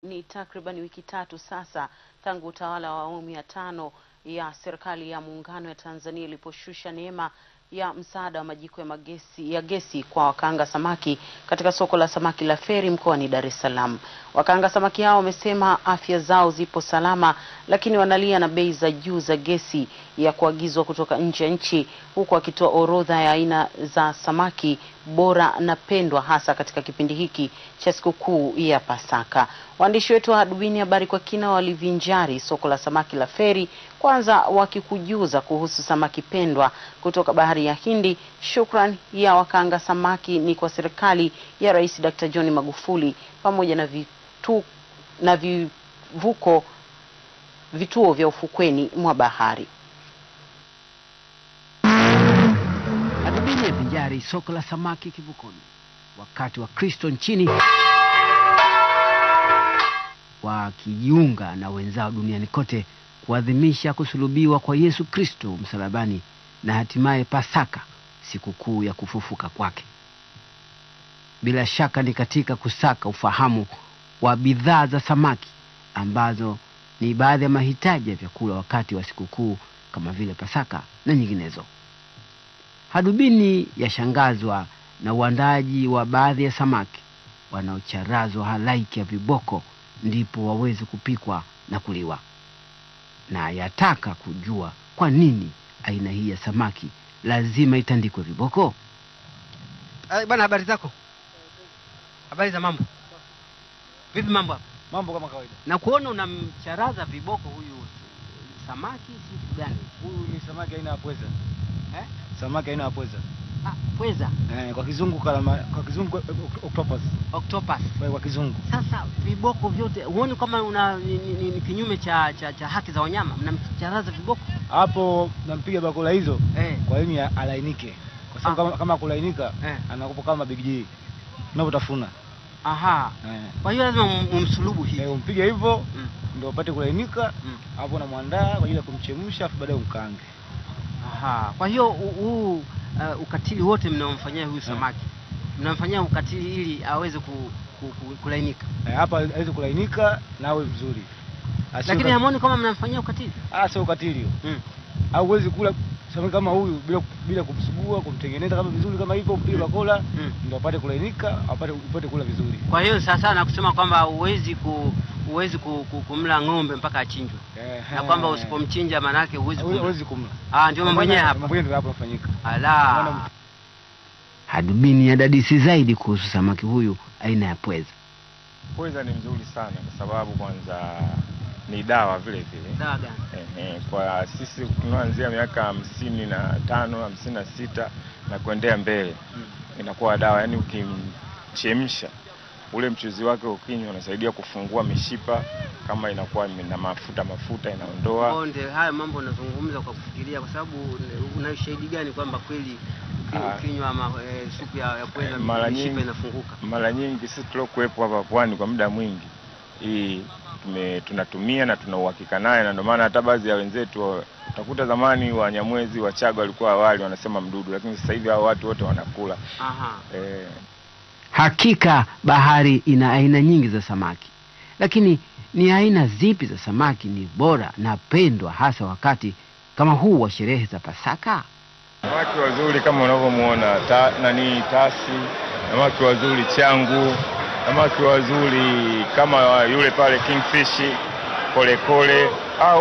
Ni takriban wiki tatu sasa tangu utawala wa awamu ya 5 ya serikali ya muungano ya Tanzania iliposhusha neema ya msaada wa majiko ya gesi kwa wakaanga samaki katika soko la samaki la Feri mkoani Dar es Salaam. Wakaanga samaki hao wamesema afya zao zipo salama, lakini wanalia na bei za juu za gesi ya kuagizwa kutoka nje ya nchi, huku akitoa orodha ya aina za samaki bora na pendwa hasa katika kipindi hiki cha sikukuu ya Pasaka. Waandishi wetu wa Hadubini habari kwa kina walivinjari soko la samaki la Feri, kwanza wakikujuza kuhusu samaki pendwa kutoka bahari ya Hindi. Shukrani ya wakaanga samaki ni kwa serikali ya Rais Dr. John Magufuli pamoja na vituo vya ufukweni mwa bahari. Hadubini ya vinjari soko la samaki Kivukoni, wakati wa Kristo nchini wakijiunga na wenzao duniani kote kuadhimisha kusulubiwa kwa Yesu Kristo msalabani na hatimaye Pasaka, sikukuu ya kufufuka kwake. Bila shaka ni katika kusaka ufahamu wa bidhaa za samaki ambazo ni baadhi ya mahitaji ya vyakula wakati wa sikukuu kama vile Pasaka na nyinginezo. Hadubini yashangazwa na uandaaji wa baadhi ya samaki wanaocharazwa halaiki ya viboko ndipo waweze kupikwa na kuliwa, na yataka kujua kwa nini aina hii ya samaki lazima itandikwe viboko. Bwana, habari zako? Habari za mambo? Vipi mambo hapa? Mambo kama kawaida. Na kuona unamcharaza viboko huyu samaki si kitu gani? Huyu ni samaki aina ya pweza. Samaki aina ya pweza. Pweza. Kwa kizungu octopus. Octopus. Kwa kizungu. Sasa viboko vyote huoni kama ni kinyume cha haki za wanyama? Mnamcharaza viboko? Hapo nampiga bakula hizo kwa ili alainike. Kwa sababu kama kulainika anakupa kama Big G. Unapotafuna. Aha. Kwa hiyo lazima umsulubu hivi. Umpige hivyo ndio upate kulainika. Hapo unamwandaa kwa ajili ya kumchemsha afu baadaye umkaange. Aha. Kwa hiyo ukatili wote mnaomfanyia huyu samaki mnamfanyia ukatili ili aweze kulainika. Hapa aweze kulainika na awe vizuri. Lakini hamuoni kama mnamfanyia ukatili? Sio ukatili hiyo. Au huwezi kula samaki kama huyu bila kumsugua, kumtengeneza kama vizuri kama hivyo, mpige bakola ndio apate kulainika, upate kula vizuri. Kwa hiyo sasa na kusema kwamba huwezi kumla ng'ombe mpaka achinjwe. Na kwamba usipomchinja maana yake huwezi kumla. Ndio mambo yenyewe hapa. Mambo yenyewe hapa yanafanyika. Ala. Hadubini ya dadisi zaidi kuhusu samaki huyu aina ya pweza. Pweza ni mzuri sana kwa sababu kwanza ni dawa vile vile. Dawa gani? Kwa sisi tunaanzia miaka 55, 56 na kuendelea mbele. Inakuwa dawa, yani ukimchemsha ule mchuzi wake ukinywa unasaidia kufungua mishipa, kama inakuwa na mafuta inaondoa. Bonde haya mambo unazungumza kwa kufikiria, kwa sababu una ushahidi gani kwamba kweli ukinywa supu ya pweza mishipa inafunguka? Mara nyingi sisi tuliokuepo hapa pwani kwa muda mwingi hii tunatumia na tuna uhakika naye, na ndio maana hata baadhi ya wenzetu utakuta zamani Wanyamwezi, Wachaga walikuwa awali wanasema mdudu, lakini sasa hivi hao watu wote wanakula. Hakika bahari ina aina nyingi za samaki, lakini ni aina zipi za samaki ni bora na pendwa hasa wakati kama huu wa sherehe za Pasaka? Samaki wazuri kama unavyomuona tasi, samaki wazuri changu, samaki wazuri kama yule pale kingfish, kole,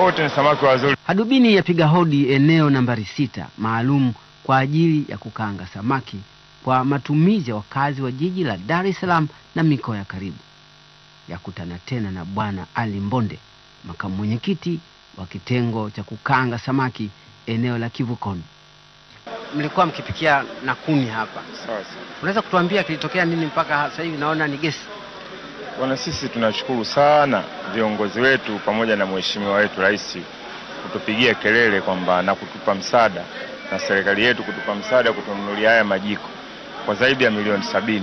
wote ni samaki wazuri. Hadubini yapiga hodi eneo nambari 6 maalum kwa ajili ya kukaanga samaki kwa matumizi ya wakazi wa jiji la Dar es Salaam na mikoa ya karibu. Yakutana tena na Bwana Ali Mbonde, makamu mwenyekiti wa kitengo cha kukaanga samaki eneo la Kivukoni. Mlikuwa mkipikia na kuni hapa. Sawa. Unaweza kutuambia kilitokea nini mpaka sasa hivi naona ni gesi? Bwana, sisi tunashukuru sana viongozi wetu pamoja na mheshimiwa wetu Rais kutupigia kelele kwamba na kutupa msaada, na serikali yetu kutupa msaada kutununulia haya majiko kwa zaidi ya milioni 70.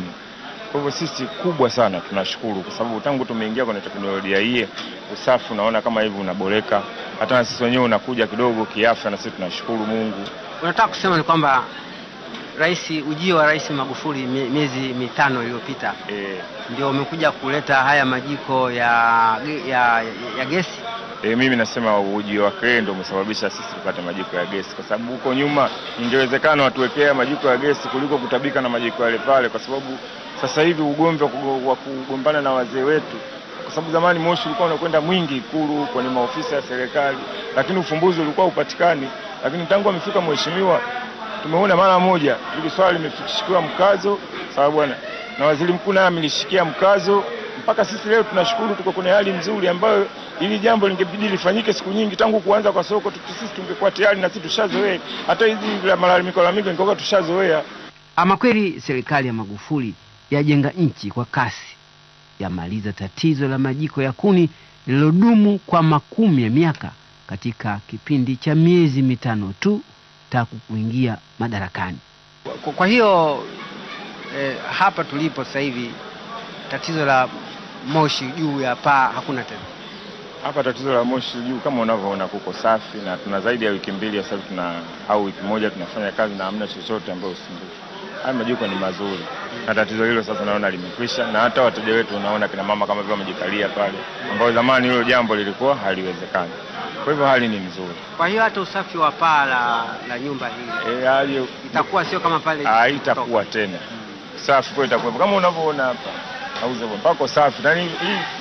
Kwa hivyo sisi kubwa sana tunashukuru, kwa sababu tangu tumeingia kwenye teknolojia hii usafi unaona kama hivi unaboreka, hata na sisi wenyewe unakuja kidogo kiafya, na sisi tunashukuru Mungu. Unataka kusema ni kwamba ujio wa Rais Magufuli miezi mitano iliyopita ndio umekuja kuleta haya majiko ya gesi. Mimi nasema ujio wa Kree ndio umesababisha sisi tupate majiko ya gesi, kwa sababu huko nyuma ingewezekana watuwekea majiko ya gesi kuliko kutabika na majiko yale pale, kwa sababu sasa hivi ugomvi wa kugombana na wazee wetu, kwa sababu zamani moshi ulikuwa unakwenda mwingi Ikulu kwenye maofisa ya serikali, lakini ufumbuzi ulikuwa upatikani. Lakini tangu amefika mheshimiwa, tumeona mara moja hili swali limefikishiwa mkazo, sababu bwana na waziri mkuu naye amelishikia mkazo, mpaka sisi leo tunashukuru tuko kwenye hali nzuri ambayo ili jambo lingebidi lifanyike siku nyingi tangu kuanza kwa soko. Sisi tungekuwa tayari na sisi tushazoea, hata hizi malalamiko ingekuwa tushazoea. Ama kweli serikali ya Magufuli yajenga nchi kwa kasi, yamaliza tatizo la majiko ya kuni lililodumu kwa makumi ya miaka katika kipindi cha miezi mitano tu tangu kuingia madarakani. Kwa hiyo hapa tulipo sasa hivi tatizo la moshi juu ya paa hakuna tena. Hapa tatizo la moshi juu kama unavyoona kuko safi, na tuna zaidi ya wiki mbili sasa au wiki moja tunafanya kazi na hamna chochote ambayo usumbufu. Haya majiko ni mazuri. Na tatizo hilo sasa naona limekwisha, na hata wateja wetu unaona kina mama kama vile wamejikalia pale, ambao zamani hilo jambo lilikuwa haliwezekani. Kwa hivyo hali ni nzuri. Kwa hiyo hata usafi wa paa la nyumba hii hali itakuwa sio kama pale. Haitakuwa tena. Safi kwa itakuwa kama unavyoona hapa. Auze mpaka safi. Na hii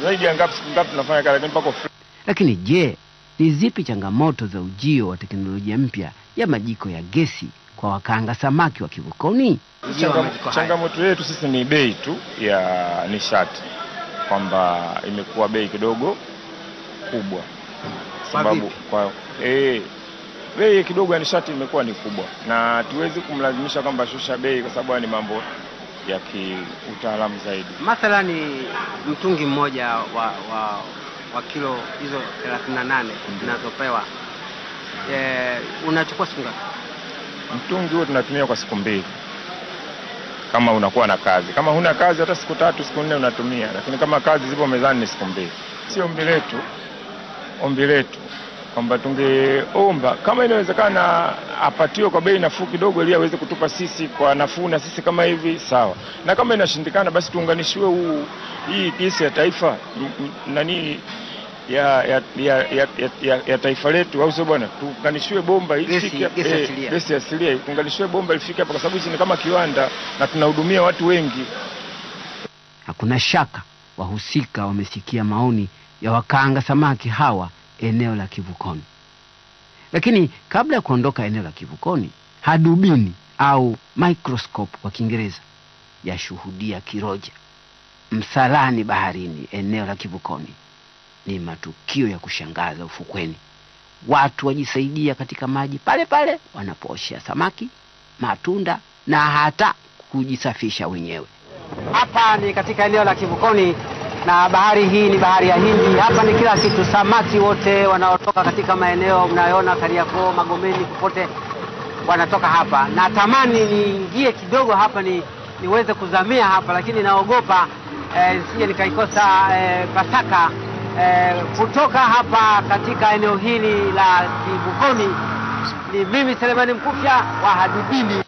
zaidi ya ngapi tunafanya kazi, lakini mpaka free. Lakini je, ni zipi changamoto za ujio wa teknolojia mpya ya majiko ya gesi kwa wakaanga samaki wa kivukoni? Changamoto yetu sisi ni bei tu ya nishati, kwamba imekuwa bei kidogo kubwa. Sababu bei kidogo ya nishati imekuwa ni kubwa, na tuwezi kumlazimisha kwamba shusha bei, kwa sababu ni mambo ya kiutaalamu zaidi. Mathalani mtungi mmoja wa kilo hizo 38 zinazopewa unachukua siku ngapi? Mtungi huo tunatumia kwa siku 2. Kama unakuwa na kazi. Kama huna kazi hata siku 3, siku 4 unatumia, lakini kama kazi zipo mezani ni siku 2. Sio ombi letu kwamba tungeomba kama inawezekana apatiwe kwa bei nafuu kidogo, ili aweze kutupa sisi kwa nafuu, na sisi kama hivi sawa. Na kama inashindikana basi tuunganishiwe hii gesi ya taifa nani ya taifa letu, au sio bwana? Tuunganishiwe bomba ifike gesi asilia, tuunganishiwe bomba ifike hapa, kwa sababu hizi ni kama kiwanda na tunahudumia watu wengi. Hakuna shaka wahusika wamesikia maoni ya wakaanga samaki hawa eneo la kivukoni. Lakini kabla ya kuondoka eneo la kivukoni, hadubini au microscope kwa Kiingereza yashuhudia Kiroja, Msalani baharini, eneo la kivukoni. Ni matukio ya kushangaza ufukweni. Watu wajisaidia katika maji pale pale wanapooshea samaki, matunda na hata kujisafisha wenyewe. Hapa ni katika eneo la kivukoni, na bahari hii ni bahari ya Hindi. Hapa ni kila kitu, samaki wote wanaotoka katika maeneo mnayoona Kariakoo, Magomeni, popote wanatoka hapa. Na tamani niingie kidogo hapa niweze kuzamia hapa, lakini naogopa sije nikaikosa Pasaka. Kutoka hapa katika eneo hili la kivukoni, ni mimi Selemani Mkufya wa Hadubini.